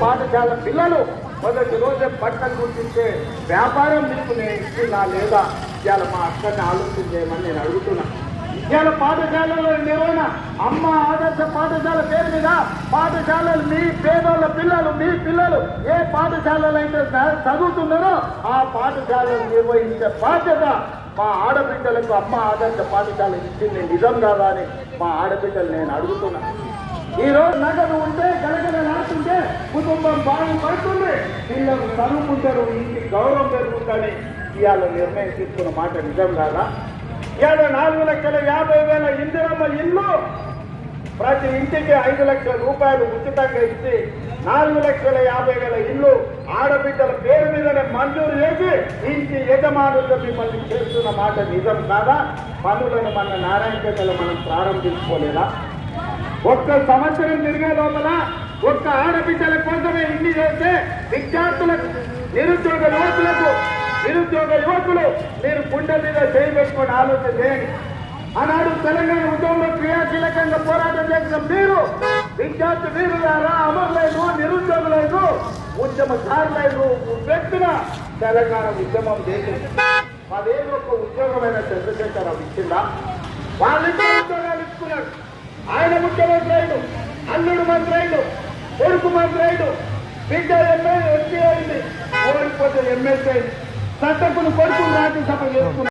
పాఠశాల పిల్లలు మొదటి రోజే బట్టలు గుర్తించే వ్యాపారం మీకు నేను ఇస్తున్నా లేదా ఇవాళ మా అక్కడిని ఆలోచన చేయమని నేను అడుగుతున్నా. ఇవాళ పాఠశాలలో నిర్వహణ అమ్మ ఆదర్శ పాఠశాల పేరు మీద పాఠశాలలు మీ పేదోళ్ళ పిల్లలు మీ పిల్లలు ఏ పాఠశాలలో అయితే చదువుతున్నారో ఆ పాఠశాలను నిర్వహించే బాధ్యత మా ఆడబిడ్డలకు అమ్మ ఆదర్శ పాఠశాల ఇచ్చింది నిజం కాదా అని మా ఆడబిడ్డలు నేను అడుగుతున్నా. ఈ రోజు నగదు ఉంటే గలగల నాటుంటే కుటుంబం బాగుపడుతుంది, పిల్లలు చదువుకుంటారు, ఇంటి గౌరవం పెరుగుతుందని ఇవాళ నిర్ణయం తీసుకున్న మాట నిజం కాదా? ఇవాళ 4,50,000 ఇందిరమ్మ ఇల్లు ప్రతి ఇంటికి 5 లక్షల రూపాయలు ఉచితంగా ఇచ్చి 4,50,000 ఇల్లు ఆడబిడ్డల పేరు మీదనే మంజూరు చేసి ఇంటి యజమానులుగా మిమ్మల్ని చేస్తున్న మాట నిజం కాదా? పనులను మన నారాయణపేటలో మనం ప్రారంభించుకోలేదా? ఒక్క సంవత్సరం తిరిగే లోపల ఒక్క ఆడబిడ్డల కోసమే ఇన్ని చేస్తే విద్యార్థులకు నిరుద్యోగ యువకులు మీరు గుండె మీద చేయబెట్టుకొని ఆలోచన చేయండి. ఆనాడు తెలంగాణ ఉద్యమంలో క్రియాశీలకంగా పోరాటం చేసిన మీరు విద్యార్థి వీరులారా, అమరులైన నిరుద్యోగులైన ఉద్యమకారులైన వ్యక్తుల తెలంగాణ ఉద్యమం చేసింది. 10 ఏళ్ళు ఒక ఉద్యోగమైన చంద్రశేఖరరావు ఇచ్చిందా? వాళ్ళిద్దరు ఉద్యోగాలు ఇచ్చుకున్నాడు. ఆయన ముఖ్యమంత్రి అయ్యాడు, అల్లుడు మంత్రి అయ్యాడు, కొడుకు మంత్రి అయ్యాడు, బిడ్డ ఎంపీ అయింది, ఓడిపోతే ఎమ్మెల్సీ అయింది, సత్తకును కొడుకు రాజ్యసభ చేసుకున్నాడు.